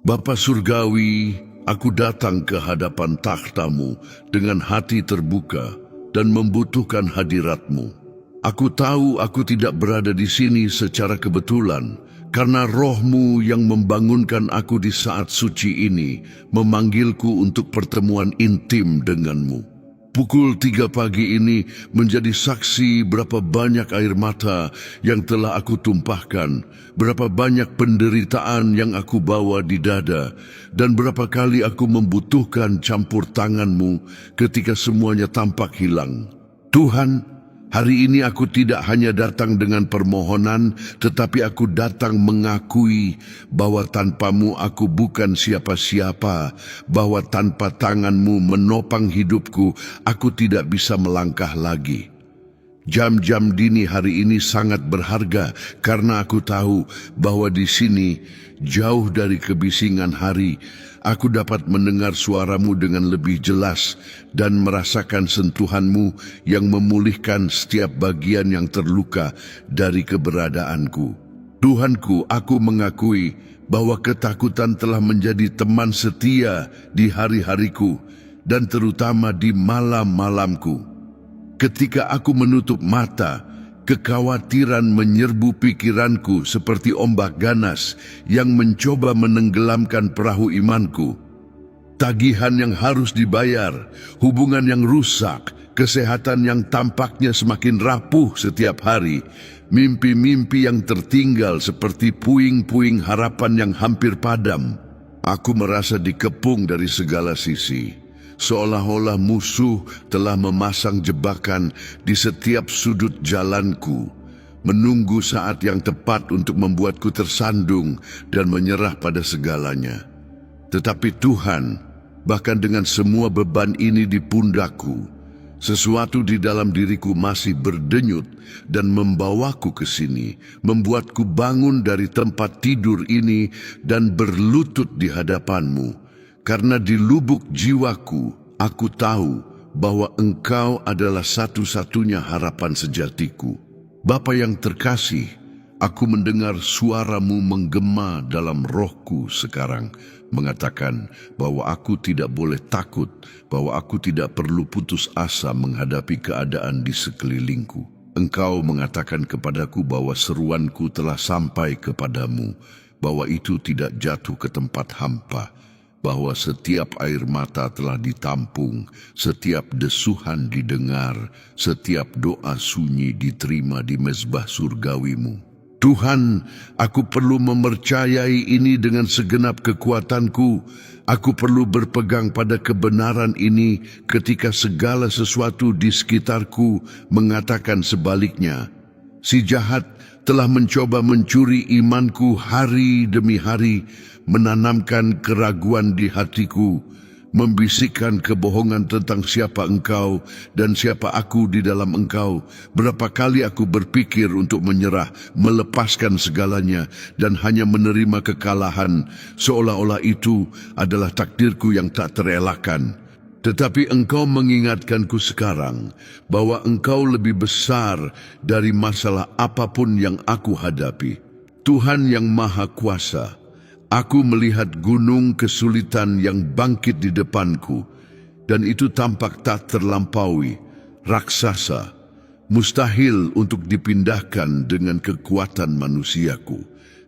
Bapa Surgawi, aku datang ke hadapan takhta-Mu dengan hati terbuka dan membutuhkan hadirat-Mu. Aku tahu aku tidak berada di sini secara kebetulan, karena Roh-Mu yang membangunkan aku di saat suci ini memanggilku untuk pertemuan intim dengan-Mu. Pukul 3 pagi ini menjadi saksi berapa banyak air mata yang telah aku tumpahkan, berapa banyak penderitaan yang aku bawa di dada, dan berapa kali aku membutuhkan campur tangan-Mu ketika semuanya tampak hilang. Tuhan, hari ini aku tidak hanya datang dengan permohonan, tetapi aku datang mengakui bahwa tanpa-Mu aku bukan siapa-siapa, bahwa tanpa tangan-Mu menopang hidupku, aku tidak bisa melangkah lagi. Jam-jam dini hari ini sangat berharga karena aku tahu bahwa di sini, jauh dari kebisingan hari, aku dapat mendengar suara-Mu dengan lebih jelas dan merasakan sentuhan-Mu yang memulihkan setiap bagian yang terluka dari keberadaanku. Tuhanku, aku mengakui bahwa ketakutan telah menjadi teman setia di hari-hariku dan terutama di malam-malamku. Ketika aku menutup mata, kekhawatiran menyerbu pikiranku seperti ombak ganas yang mencoba menenggelamkan perahu imanku. Tagihan yang harus dibayar, hubungan yang rusak, kesehatan yang tampaknya semakin rapuh setiap hari, mimpi-mimpi yang tertinggal seperti puing-puing harapan yang hampir padam. Aku merasa dikepung dari segala sisi. Seolah-olah musuh telah memasang jebakan di setiap sudut jalanku, menunggu saat yang tepat untuk membuatku tersandung dan menyerah pada segalanya. Tetapi Tuhan, bahkan dengan semua beban ini di pundakku, sesuatu di dalam diriku masih berdenyut dan membawaku ke sini, membuatku bangun dari tempat tidur ini dan berlutut di hadapan-Mu. Karena di lubuk jiwaku, aku tahu bahwa Engkau adalah satu-satunya harapan sejatiku. Bapa yang terkasih, aku mendengar suara-Mu menggema dalam rohku sekarang, mengatakan bahwa aku tidak boleh takut, bahwa aku tidak perlu putus asa menghadapi keadaan di sekelilingku. Engkau mengatakan kepadaku bahwa seruanku telah sampai kepadamu, bahwa itu tidak jatuh ke tempat hampa, bahwa setiap air mata telah ditampung, setiap desuhan didengar, setiap doa sunyi diterima di mezbah surgawi-Mu. Tuhan, aku perlu mempercayai ini dengan segenap kekuatanku. Aku perlu berpegang pada kebenaran ini ketika segala sesuatu di sekitarku mengatakan sebaliknya. Si jahat telah mencoba mencuri imanku hari demi hari, menanamkan keraguan di hatiku, membisikkan kebohongan tentang siapa Engkau dan siapa aku di dalam Engkau. Berapa kali aku berpikir untuk menyerah, melepaskan segalanya, dan hanya menerima kekalahan, seolah-olah itu adalah takdirku yang tak terelakkan. Tetapi Engkau mengingatkanku sekarang bahwa Engkau lebih besar dari masalah apapun yang aku hadapi. Tuhan yang Maha Kuasa, aku melihat gunung kesulitan yang bangkit di depanku, dan itu tampak tak terlampaui, raksasa, mustahil untuk dipindahkan dengan kekuatan manusiaku.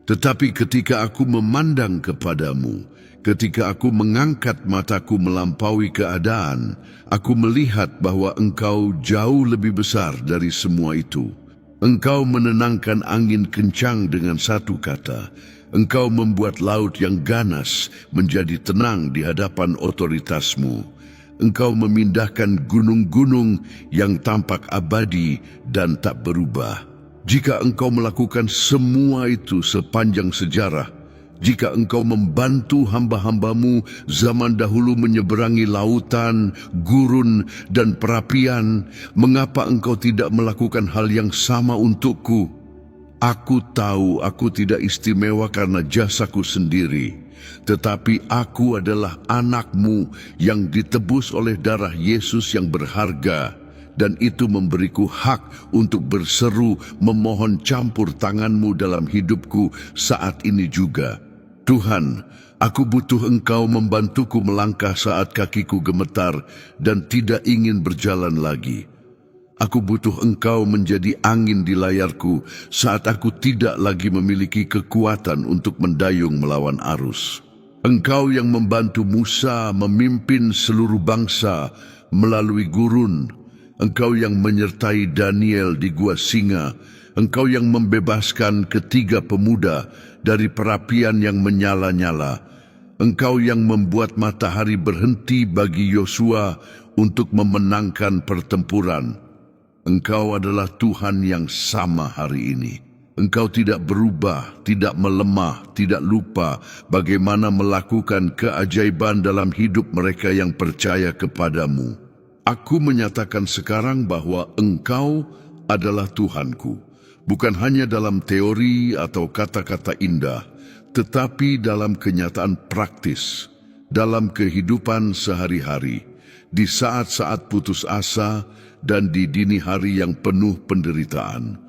Tetapi ketika aku memandang kepadamu, ketika aku mengangkat mataku melampaui keadaan, aku melihat bahwa Engkau jauh lebih besar dari semua itu. Engkau menenangkan angin kencang dengan satu kata. Engkau membuat laut yang ganas menjadi tenang di hadapan otoritas-Mu. Engkau memindahkan gunung-gunung yang tampak abadi dan tak berubah. Jika Engkau melakukan semua itu sepanjang sejarah, jika Engkau membantu hamba-hamba-Mu zaman dahulu menyeberangi lautan, gurun, dan perapian, mengapa Engkau tidak melakukan hal yang sama untukku? Aku tahu aku tidak istimewa karena jasaku sendiri, tetapi aku adalah anak-Mu yang ditebus oleh darah Yesus yang berharga, dan itu memberiku hak untuk berseru memohon campur tangan-Mu dalam hidupku saat ini juga. Tuhan, aku butuh Engkau membantuku melangkah saat kakiku gemetar dan tidak ingin berjalan lagi. Aku butuh Engkau menjadi angin di layarku saat aku tidak lagi memiliki kekuatan untuk mendayung melawan arus. Engkau yang membantu Musa memimpin seluruh bangsa melalui gurun. Engkau yang menyertai Daniel di gua singa. Engkau yang membebaskan ketiga pemuda dari perapian yang menyala-nyala. Engkau yang membuat matahari berhenti bagi Yosua untuk memenangkan pertempuran. Engkau adalah Tuhan yang sama hari ini. Engkau tidak berubah, tidak melemah, tidak lupa bagaimana melakukan keajaiban dalam hidup mereka yang percaya kepadamu. Aku menyatakan sekarang bahwa Engkau adalah Tuhanku, bukan hanya dalam teori atau kata-kata indah, tetapi dalam kenyataan praktis, dalam kehidupan sehari-hari, di saat-saat putus asa, dan di dini hari yang penuh penderitaan.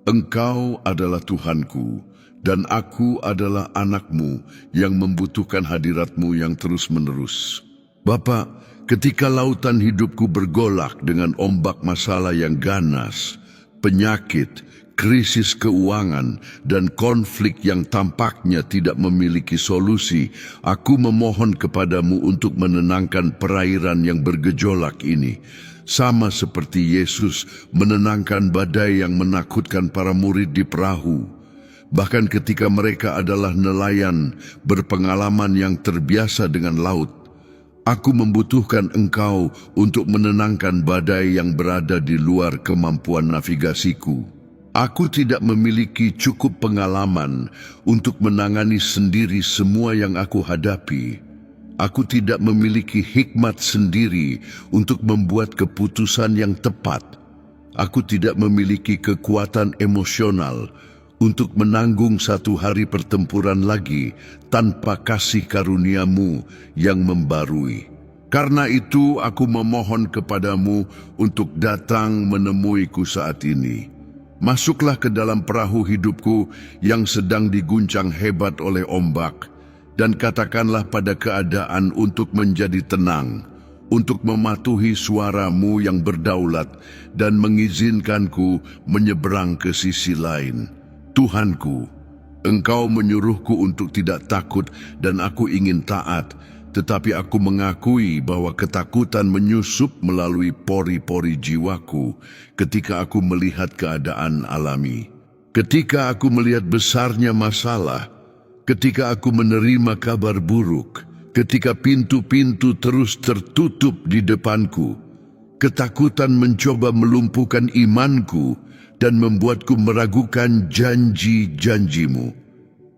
Engkau adalah Tuhanku, dan aku adalah anak-Mu yang membutuhkan hadirat-Mu yang terus-menerus. Bapa, ketika lautan hidupku bergolak dengan ombak masalah yang ganas, penyakit, krisis keuangan, dan konflik yang tampaknya tidak memiliki solusi, aku memohon kepadamu untuk menenangkan perairan yang bergejolak ini. Sama seperti Yesus menenangkan badai yang menakutkan para murid di perahu. Bahkan ketika mereka adalah nelayan berpengalaman yang terbiasa dengan laut, aku membutuhkan Engkau untuk menenangkan badai yang berada di luar kemampuan navigasiku. Aku tidak memiliki cukup pengalaman untuk menangani sendiri semua yang aku hadapi. Aku tidak memiliki hikmat sendiri untuk membuat keputusan yang tepat. Aku tidak memiliki kekuatan emosional untuk menanggung satu hari pertempuran lagi tanpa kasih karunia-Mu yang membarui. Karena itu aku memohon kepadamu untuk datang menemuiku saat ini. Masuklah ke dalam perahu hidupku yang sedang diguncang hebat oleh ombak, dan katakanlah pada keadaan untuk menjadi tenang, untuk mematuhi suara-Mu yang berdaulat dan mengizinkanku menyeberang ke sisi lain. Tuhanku, Engkau menyuruhku untuk tidak takut dan aku ingin taat, tetapi aku mengakui bahwa ketakutan menyusup melalui pori-pori jiwaku ketika aku melihat keadaan alami. Ketika aku melihat besarnya masalah, ketika aku menerima kabar buruk, ketika pintu-pintu terus tertutup di depanku, ketakutan mencoba melumpuhkan imanku dan membuatku meragukan janji-janji-Mu.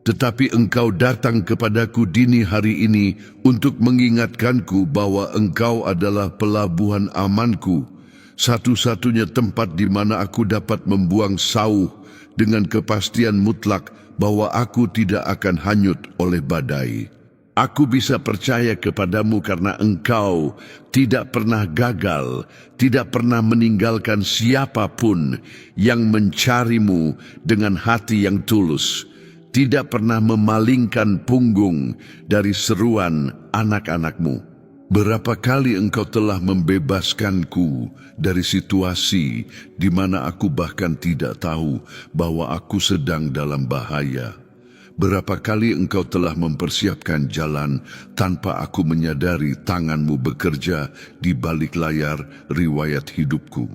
Tetapi Engkau datang kepadaku dini hari ini untuk mengingatkanku bahwa Engkau adalah pelabuhan amanku, satu-satunya tempat di mana aku dapat membuang sauh dengan kepastian mutlak bahwa aku tidak akan hanyut oleh badai. Aku bisa percaya kepadamu karena Engkau tidak pernah gagal, tidak pernah meninggalkan siapapun yang mencari-Mu dengan hati yang tulus, tidak pernah memalingkan punggung dari seruan anak-anak-Mu. Berapa kali Engkau telah membebaskanku dari situasi di mana aku bahkan tidak tahu bahwa aku sedang dalam bahaya. Berapa kali Engkau telah mempersiapkan jalan tanpa aku menyadari tangan-Mu bekerja di balik layar riwayat hidupku.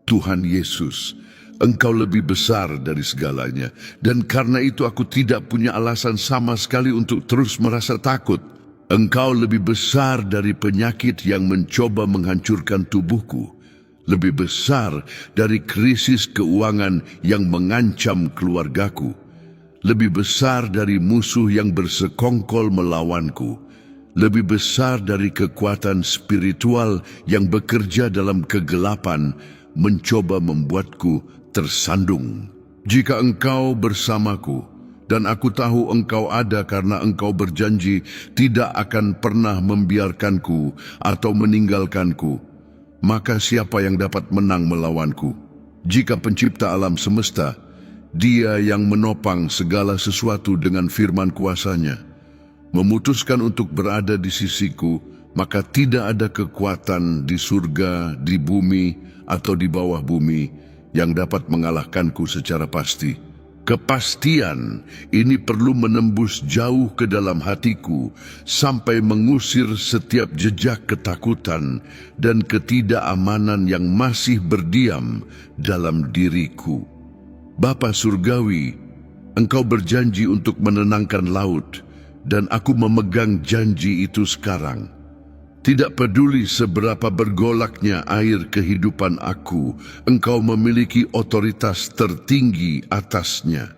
Tuhan Yesus, Engkau lebih besar dari segalanya, dan karena itu aku tidak punya alasan sama sekali untuk terus merasa takut. Engkau lebih besar dari penyakit yang mencoba menghancurkan tubuhku, lebih besar dari krisis keuangan yang mengancam keluargaku, lebih besar dari musuh yang bersekongkol melawanku, lebih besar dari kekuatan spiritual yang bekerja dalam kegelapan mencoba membuatku tersandung. Jika Engkau bersamaku, dan aku tahu Engkau ada karena Engkau berjanji tidak akan pernah membiarkanku atau meninggalkanku, maka siapa yang dapat menang melawanku? Jika pencipta alam semesta, Dia yang menopang segala sesuatu dengan firman kuasa-Nya, memutuskan untuk berada di sisiku, maka tidak ada kekuatan di surga, di bumi, atau di bawah bumi yang dapat mengalahkanku secara pasti. Kepastian ini perlu menembus jauh ke dalam hatiku sampai mengusir setiap jejak ketakutan dan ketidakamanan yang masih berdiam dalam diriku. Bapa Surgawi, Engkau berjanji untuk menenangkan laut, dan aku memegang janji itu sekarang. Tidak peduli seberapa bergolaknya air kehidupan aku, Engkau memiliki otoritas tertinggi atasnya.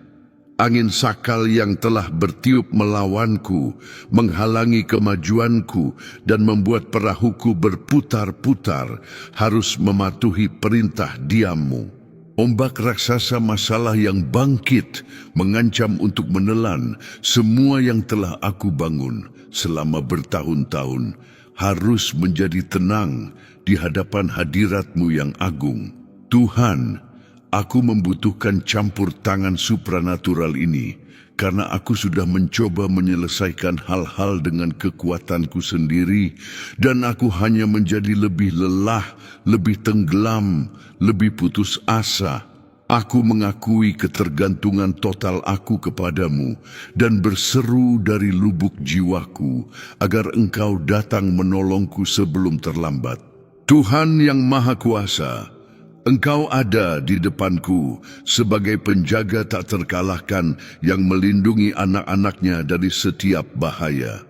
Angin sakal yang telah bertiup melawanku, menghalangi kemajuanku, dan membuat perahuku berputar-putar, harus mematuhi perintah diam-Mu. Ombak raksasa masalah yang bangkit mengancam untuk menelan semua yang telah aku bangun selama bertahun-tahun, harus menjadi tenang di hadapan hadirat-Mu yang agung. Tuhan, aku membutuhkan campur tangan supranatural ini, karena aku sudah mencoba menyelesaikan hal-hal dengan kekuatanku sendiri, dan aku hanya menjadi lebih lelah, lebih tenggelam, lebih putus asa. Aku mengakui ketergantungan total aku kepadamu dan berseru dari lubuk jiwaku agar Engkau datang menolongku sebelum terlambat. Tuhan yang Maha Kuasa, Engkau ada di depanku sebagai penjaga tak terkalahkan yang melindungi anak-anaknya dari setiap bahaya.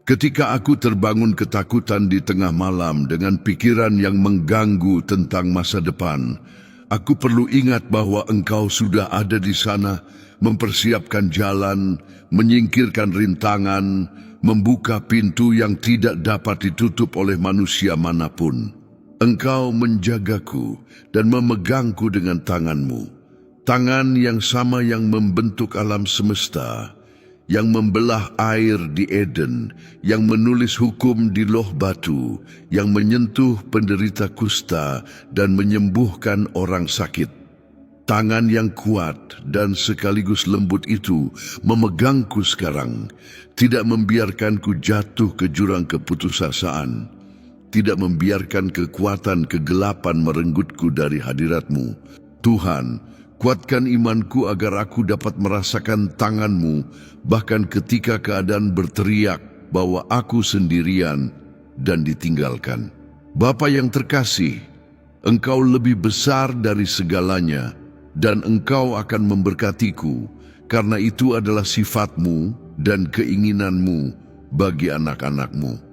Ketika aku terbangun ketakutan di tengah malam dengan pikiran yang mengganggu tentang masa depan, aku perlu ingat bahwa Engkau sudah ada di sana, mempersiapkan jalan, menyingkirkan rintangan, membuka pintu yang tidak dapat ditutup oleh manusia manapun. Engkau menjagaku dan memegangku dengan tangan-Mu, tangan yang sama yang membentuk alam semesta, yang membelah air di Eden, yang menulis hukum di loh batu, yang menyentuh penderita kusta dan menyembuhkan orang sakit. Tangan yang kuat dan sekaligus lembut itu memegangku sekarang, tidak membiarkanku jatuh ke jurang keputusasaan, tidak membiarkan kekuatan kegelapan merenggutku dari hadirat-Mu. Tuhan, kuatkan imanku agar aku dapat merasakan tangan-Mu, bahkan ketika keadaan berteriak bahwa aku sendirian dan ditinggalkan. Bapa yang terkasih, Engkau lebih besar dari segalanya, dan Engkau akan memberkatiku, karena itu adalah sifat-Mu dan keinginan-Mu bagi anak-anak-Mu.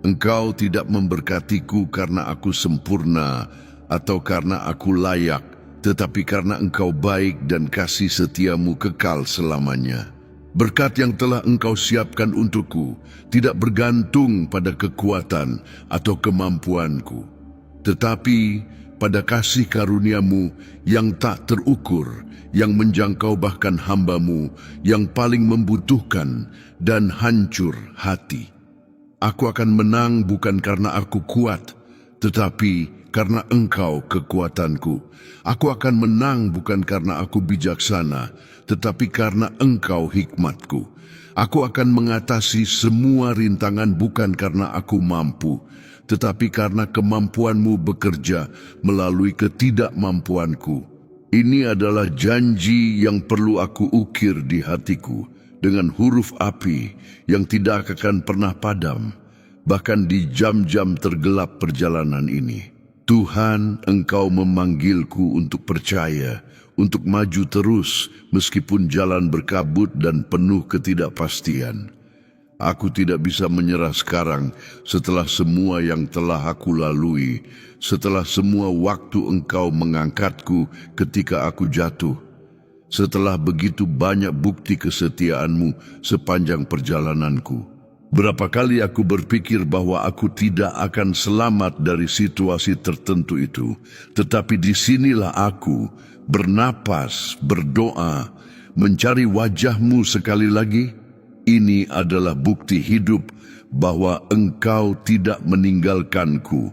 Engkau tidak memberkatiku karena aku sempurna atau karena aku layak, tetapi karena Engkau baik dan kasih setia-Mu kekal selamanya. Berkat yang telah Engkau siapkan untukku tidak bergantung pada kekuatan atau kemampuanku, tetapi pada kasih karunia-Mu yang tak terukur, yang menjangkau bahkan hamba-Mu yang paling membutuhkan dan hancur hati. Aku akan menang bukan karena aku kuat, tetapi karena Engkau kekuatanku. Aku akan menang bukan karena aku bijaksana, tetapi karena Engkau hikmatku. Aku akan mengatasi semua rintangan bukan karena aku mampu, tetapi karena kemampuan-Mu bekerja melalui ketidakmampuanku. Ini adalah janji yang perlu aku ukir di hatiku dengan huruf api yang tidak akan pernah padam, bahkan di jam-jam tergelap perjalanan ini. Tuhan, Engkau memanggilku untuk percaya, untuk maju terus meskipun jalan berkabut dan penuh ketidakpastian. Aku tidak bisa menyerah sekarang setelah semua yang telah aku lalui, setelah semua waktu Engkau mengangkatku ketika aku jatuh, setelah begitu banyak bukti kesetiaan-Mu sepanjang perjalananku. Berapa kali aku berpikir bahwa aku tidak akan selamat dari situasi tertentu itu, tetapi disinilah aku bernapas, berdoa, mencari wajah-Mu sekali lagi. Ini adalah bukti hidup bahwa Engkau tidak meninggalkanku,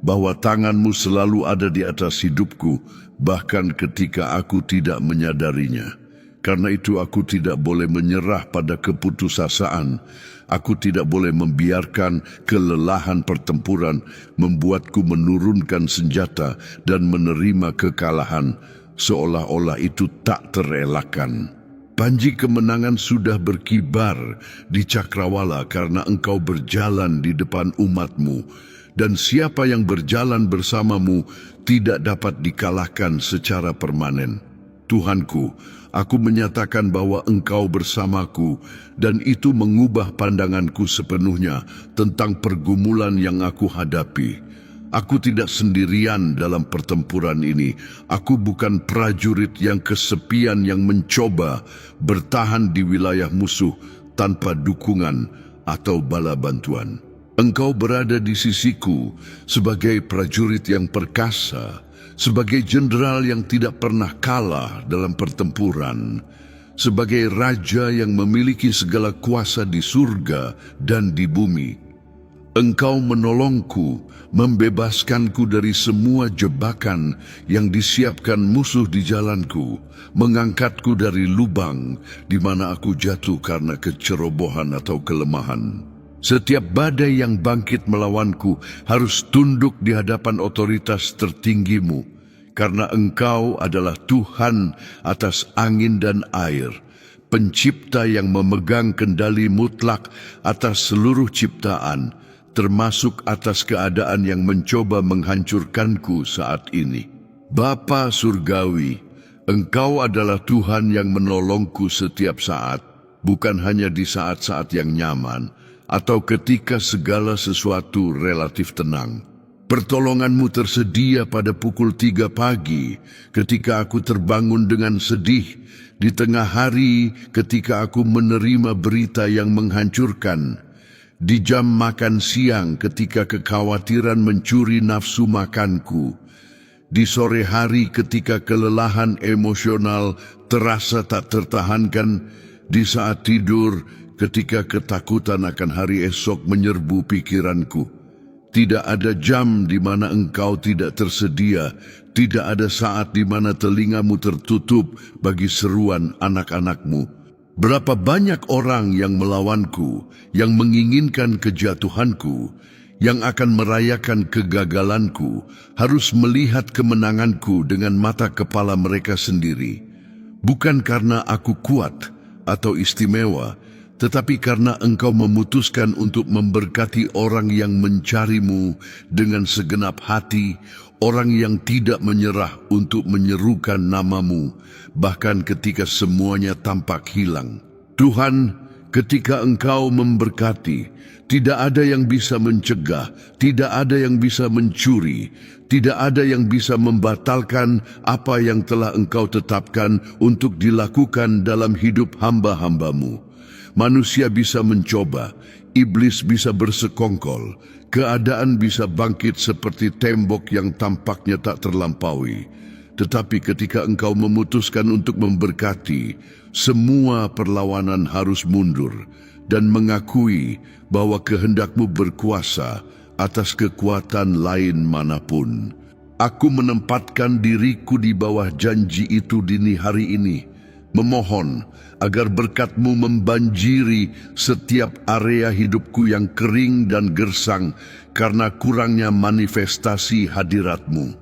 bahwa tangan-Mu selalu ada di atas hidupku, bahkan ketika aku tidak menyadarinya. Karena itu aku tidak boleh menyerah pada keputusasaan. Aku tidak boleh membiarkan kelelahan pertempuran membuatku menurunkan senjata dan menerima kekalahan, seolah-olah itu tak terelakkan. Panji kemenangan sudah berkibar di cakrawala karena engkau berjalan di depan umatmu, dan siapa yang berjalan bersamamu tidak dapat dikalahkan secara permanen. Tuhanku, aku menyatakan bahwa engkau bersamaku, dan itu mengubah pandanganku sepenuhnya tentang pergumulan yang aku hadapi. Aku tidak sendirian dalam pertempuran ini. Aku bukan prajurit yang kesepian yang mencoba bertahan di wilayah musuh tanpa dukungan atau bala bantuan. Engkau berada di sisiku sebagai prajurit yang perkasa, sebagai jenderal yang tidak pernah kalah dalam pertempuran, sebagai raja yang memiliki segala kuasa di surga dan di bumi. Engkau menolongku, membebaskanku dari semua jebakan yang disiapkan musuh di jalanku, mengangkatku dari lubang di mana aku jatuh karena kecerobohan atau kelemahan. Setiap badai yang bangkit melawanku harus tunduk di hadapan otoritas tertinggimu, karena engkau adalah Tuhan atas angin dan air, pencipta yang memegang kendali mutlak atas seluruh ciptaan, termasuk atas keadaan yang mencoba menghancurkanku saat ini. Bapa Surgawi, engkau adalah Tuhan yang menolongku setiap saat, bukan hanya di saat-saat yang nyaman, atau ketika segala sesuatu relatif tenang. Pertolonganmu tersedia pada pukul 3 pagi ketika aku terbangun dengan sedih, di tengah hari ketika aku menerima berita yang menghancurkan, di jam makan siang ketika kekhawatiran mencuri nafsu makanku, di sore hari ketika kelelahan emosional terasa tak tertahankan, di saat tidur ketika ketakutan akan hari esok menyerbu pikiranku. Tidak ada jam di mana engkau tidak tersedia, tidak ada saat di mana telingamu tertutup bagi seruan anak-anakmu. Berapa banyak orang yang melawanku, yang menginginkan kejatuhanku, yang akan merayakan kegagalanku, harus melihat kemenanganku dengan mata kepala mereka sendiri. Bukan karena aku kuat atau istimewa, tetapi karena engkau memutuskan untuk memberkati orang yang mencarimu dengan segenap hati, orang yang tidak menyerah untuk menyerukan namamu, bahkan ketika semuanya tampak hilang. Tuhan, ketika engkau memberkati, tidak ada yang bisa mencegah, tidak ada yang bisa mencuri, tidak ada yang bisa membatalkan apa yang telah engkau tetapkan untuk dilakukan dalam hidup hamba-hambamu. Manusia bisa mencoba, iblis bisa bersekongkol, keadaan bisa bangkit seperti tembok yang tampaknya tak terlampaui. Tetapi ketika engkau memutuskan untuk memberkati, semua perlawanan harus mundur dan mengakui bahwa kehendakmu berkuasa atas kekuatan lain manapun. Aku menempatkan diriku di bawah janji itu dini hari ini, memohon agar berkat-Mu membanjiri setiap area hidupku yang kering dan gersang karena kurangnya manifestasi hadirat-Mu.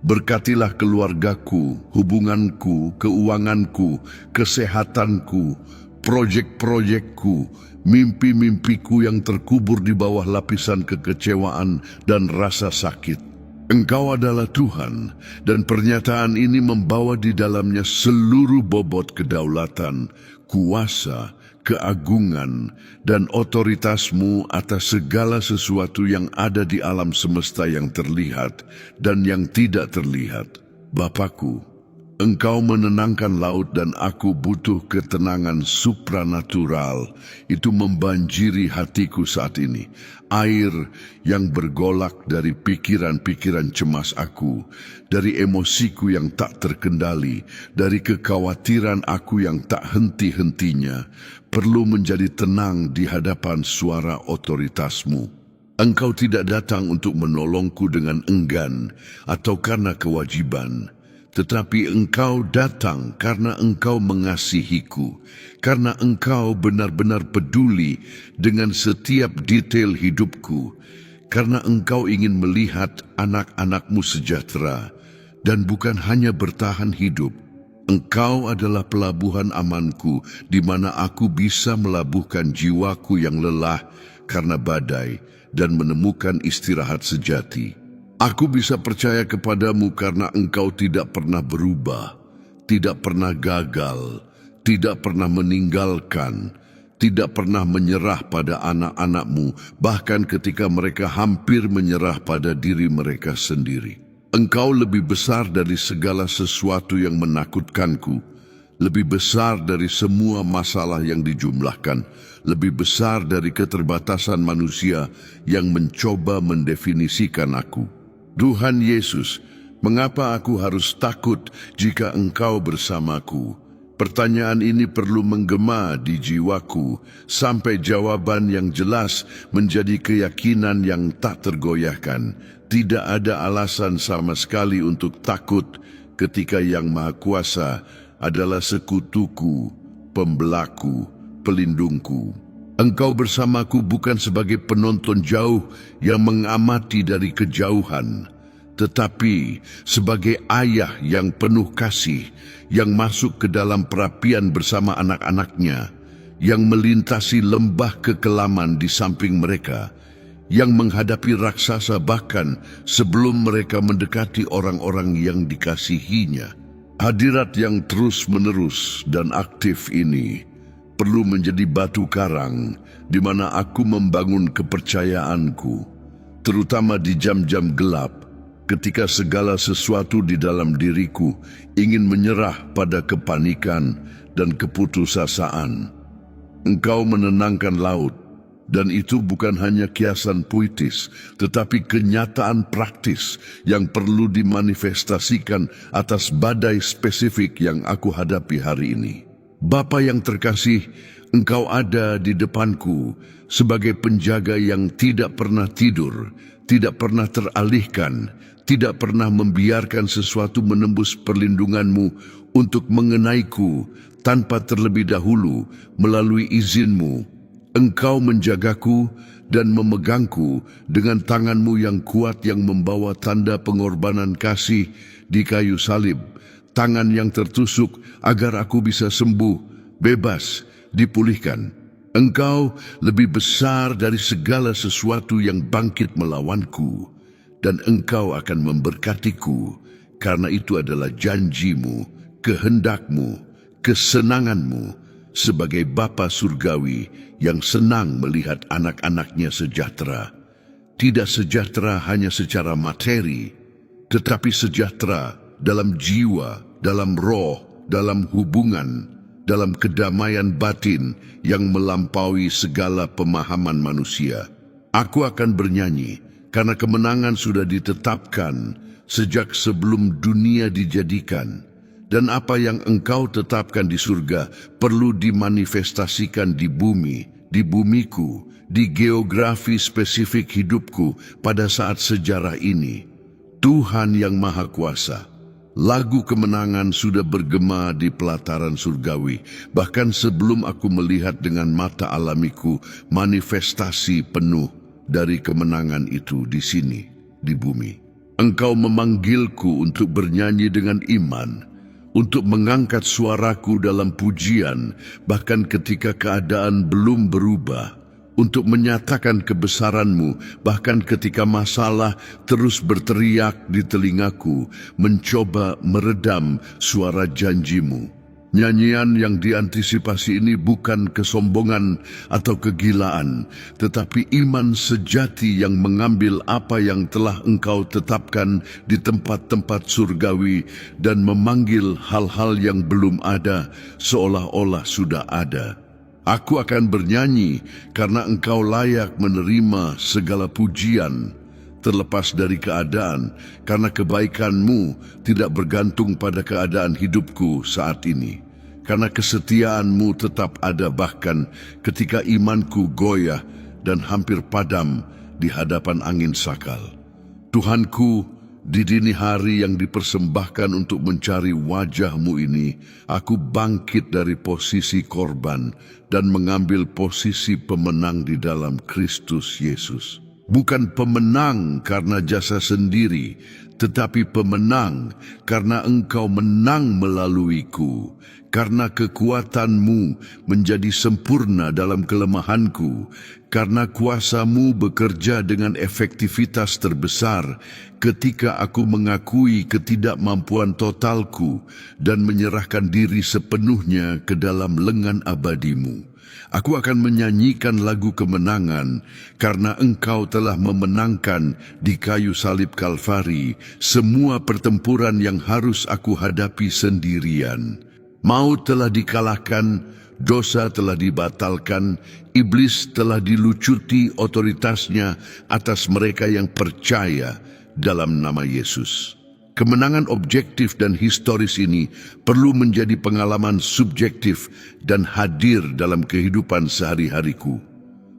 Berkatilah keluargaku, hubunganku, keuanganku, kesehatanku, proyek-proyekku, mimpi-mimpiku yang terkubur di bawah lapisan kekecewaan dan rasa sakit. Engkau adalah Tuhan, dan pernyataan ini membawa di dalamnya seluruh bobot kedaulatan, kuasa, keagungan, dan otoritas-Mu atas segala sesuatu yang ada di alam semesta yang terlihat dan yang tidak terlihat. Bapakku, Engkau menenangkan laut dan aku butuh ketenangan supranatural. Itu membanjiri hatiku saat ini. Air yang bergolak dari pikiran-pikiran cemas aku, dari emosiku yang tak terkendali, dari kekhawatiran aku yang tak henti-hentinya, perlu menjadi tenang di hadapan suara otoritas-Mu. Engkau tidak datang untuk menolongku dengan enggan atau karena kewajiban, tetapi Engkau datang karena Engkau mengasihiku, karena Engkau benar-benar peduli dengan setiap detail hidupku, karena Engkau ingin melihat anak-anak-Mu sejahtera, dan bukan hanya bertahan hidup. Engkau adalah pelabuhan amanku, di mana aku bisa melabuhkan jiwaku yang lelah karena badai, dan menemukan istirahat sejati. Aku bisa percaya kepadamu karena Engkau tidak pernah berubah, tidak pernah gagal, tidak pernah meninggalkan, tidak pernah menyerah pada anak-anak-Mu, bahkan ketika mereka hampir menyerah pada diri mereka sendiri. Engkau lebih besar dari segala sesuatu yang menakutkanku, lebih besar dari semua masalah yang dijumlahkan, lebih besar dari keterbatasan manusia yang mencoba mendefinisikan aku. Tuhan Yesus, mengapa aku harus takut jika Engkau bersamaku? Pertanyaan ini perlu menggema di jiwaku sampai jawaban yang jelas menjadi keyakinan yang tak tergoyahkan. Tidak ada alasan sama sekali untuk takut ketika Yang Maha Kuasa adalah sekutuku, pembelaku, pelindungku. Engkau bersamaku bukan sebagai penonton jauh yang mengamati dari kejauhan, tetapi sebagai ayah yang penuh kasih, yang masuk ke dalam perapian bersama anak-anaknya, yang melintasi lembah kekelaman di samping mereka, yang menghadapi raksasa bahkan sebelum mereka mendekati orang-orang yang dikasihinya. Hadirat yang terus-menerus dan aktif ini perlu menjadi batu karang di mana aku membangun kepercayaanku, terutama di jam-jam gelap, ketika segala sesuatu di dalam diriku ingin menyerah pada kepanikan dan keputusasaan. Engkau menenangkan laut, dan itu bukan hanya kiasan puitis, tetapi kenyataan praktis yang perlu dimanifestasikan atas badai spesifik yang aku hadapi hari ini. Bapa yang terkasih, Engkau ada di depanku sebagai penjaga yang tidak pernah tidur, tidak pernah teralihkan, tidak pernah membiarkan sesuatu menembus perlindungan-Mu untuk mengenaiku tanpa terlebih dahulu melalui izin-Mu. Engkau menjagaku dan memegangku dengan tangan-Mu yang kuat yang membawa tanda pengorbanan kasih di kayu salib, tangan yang tertusuk agar aku bisa sembuh, bebas, dipulihkan. Engkau lebih besar dari segala sesuatu yang bangkit melawanku, dan Engkau akan memberkatiku, karena itu adalah janji-Mu, kehendak-Mu, kesenangan-Mu, sebagai Bapa Surgawi yang senang melihat anak-anaknya sejahtera. Tidak sejahtera hanya secara materi, tetapi sejahtera dalam jiwa, dalam roh, dalam hubungan, dalam kedamaian batin yang melampaui segala pemahaman manusia. Aku akan bernyanyi karena kemenangan sudah ditetapkan sejak sebelum dunia dijadikan, dan apa yang Engkau tetapkan di surga perlu dimanifestasikan di bumi, di bumiku, di geografi spesifik hidupku pada saat sejarah ini. Tuhan yang Maha Kuasa, lagu kemenangan sudah bergema di pelataran surgawi, bahkan sebelum aku melihat dengan mata alamiku manifestasi penuh dari kemenangan itu di sini, di bumi. Engkau memanggilku untuk bernyanyi dengan iman, untuk mengangkat suaraku dalam pujian, bahkan ketika keadaan belum berubah, untuk menyatakan kebesaran-Mu, bahkan ketika masalah terus berteriak di telingaku, mencoba meredam suara janji-Mu. Nyanyian yang diantisipasi ini bukan kesombongan atau kegilaan, tetapi iman sejati yang mengambil apa yang telah Engkau tetapkan di tempat-tempat surgawi dan memanggil hal-hal yang belum ada seolah-olah sudah ada. Aku akan bernyanyi karena Engkau layak menerima segala pujian, terlepas dari keadaan, karena kebaikan-Mu tidak bergantung pada keadaan hidupku saat ini. Karena kesetiaan-Mu tetap ada bahkan ketika imanku goyah dan hampir padam di hadapan angin sakal. Tuhanku Di dini hari yang dipersembahkan untuk mencari wajah-Mu ini, aku bangkit dari posisi korban dan mengambil posisi pemenang di dalam Kristus Yesus. Bukan pemenang karena jasa sendiri, tetapi pemenang karena Engkau menang melaluiku. Karena kekuatan-Mu menjadi sempurna dalam kelemahanku, karena kuasa-Mu bekerja dengan efektivitas terbesar ketika aku mengakui ketidakmampuan totalku dan menyerahkan diri sepenuhnya ke dalam lengan abadi-Mu. Aku akan menyanyikan lagu kemenangan karena Engkau telah memenangkan di kayu salib Kalvari semua pertempuran yang harus aku hadapi sendirian. Maut telah dikalahkan, dosa telah dibatalkan, iblis telah dilucuti otoritasnya atas mereka yang percaya dalam nama Yesus. Kemenangan objektif dan historis ini perlu menjadi pengalaman subjektif dan hadir dalam kehidupan sehari-hariku.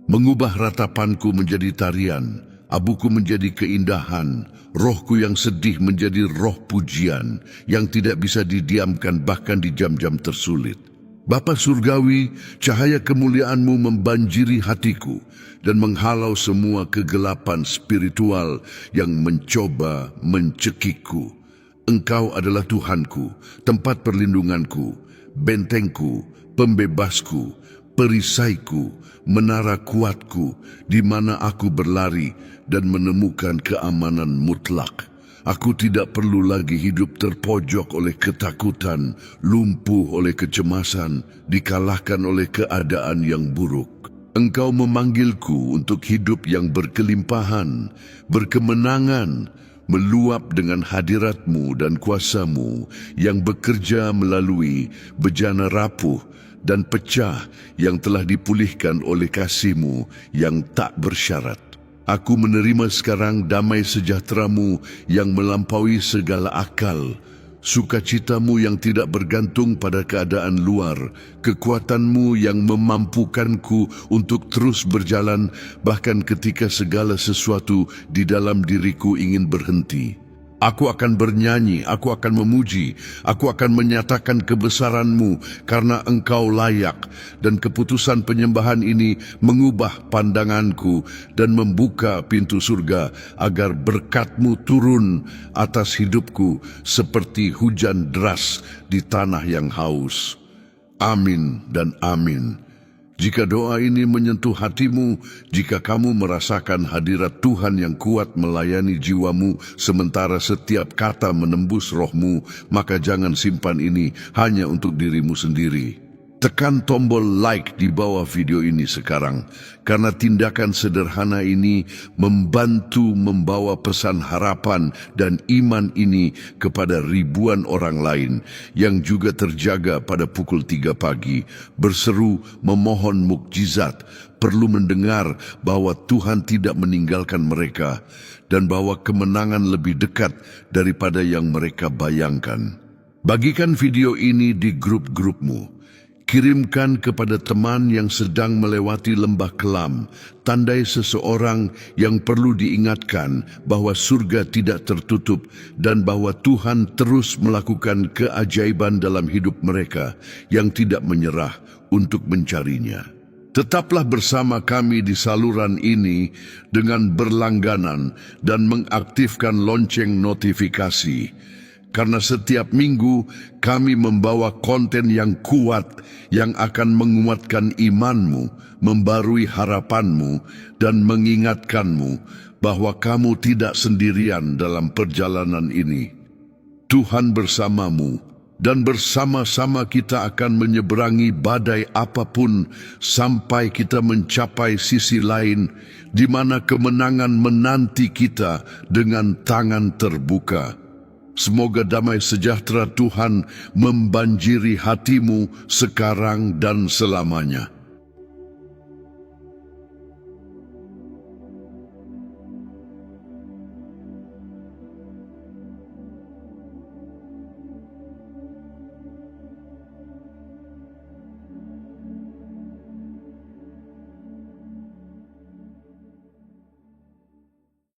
Mengubah ratapanku menjadi tarian, abuku menjadi keindahan, rohku yang sedih menjadi roh pujian yang tidak bisa didiamkan bahkan di jam-jam tersulit. Bapa Surgawi, cahaya kemuliaan-Mu membanjiri hatiku dan menghalau semua kegelapan spiritual yang mencoba mencekikku. Engkau adalah Tuhanku, tempat perlindunganku, bentengku, pembebasku, perisaiku, menara kuatku, di mana aku berlari dan menemukan keamanan mutlak. Aku tidak perlu lagi hidup terpojok oleh ketakutan, lumpuh oleh kecemasan, dikalahkan oleh keadaan yang buruk. Engkau memanggilku untuk hidup yang berkelimpahan, berkemenangan, meluap dengan hadirat-Mu dan kuasa-Mu yang bekerja melalui bejana rapuh dan pecah yang telah dipulihkan oleh kasih-Mu yang tak bersyarat. Aku menerima sekarang damai sejahtera-Mu yang melampaui segala akal, sukacita-Mu yang tidak bergantung pada keadaan luar, kekuatan-Mu yang memampukanku untuk terus berjalan bahkan ketika segala sesuatu di dalam diriku ingin berhenti. Aku akan bernyanyi, aku akan memuji, aku akan menyatakan kebesaran-Mu karena Engkau layak, dan keputusan penyembahan ini mengubah pandanganku dan membuka pintu surga agar berkat-Mu turun atas hidupku seperti hujan deras di tanah yang haus. Amin dan amin. Jika doa ini menyentuh hatimu, jika kamu merasakan hadirat Tuhan yang kuat melayani jiwamu sementara setiap kata menembus rohmu, maka jangan simpan ini hanya untuk dirimu sendiri. Tekan tombol like di bawah video ini sekarang, karena tindakan sederhana ini membantu membawa pesan harapan dan iman ini kepada ribuan orang lain yang juga terjaga pada pukul 3 pagi, berseru memohon mukjizat, perlu mendengar bahwa Tuhan tidak meninggalkan mereka dan bahwa kemenangan lebih dekat daripada yang mereka bayangkan. Bagikan video ini di grup-grupmu. Kirimkan kepada teman yang sedang melewati lembah kelam, tandai seseorang yang perlu diingatkan bahwa surga tidak tertutup dan bahwa Tuhan terus melakukan keajaiban dalam hidup mereka yang tidak menyerah untuk mencarinya. Tetaplah bersama kami di saluran ini dengan berlangganan dan mengaktifkan lonceng notifikasi. Karena setiap minggu kami membawa konten yang kuat yang akan menguatkan imanmu, membarui harapanmu, dan mengingatkanmu bahwa kamu tidak sendirian dalam perjalanan ini. Tuhan bersamamu, dan bersama-sama kita akan menyeberangi badai apapun sampai kita mencapai sisi lain di mana kemenangan menanti kita dengan tangan terbuka. Semoga damai sejahtera Tuhan membanjiri hatimu sekarang dan selamanya.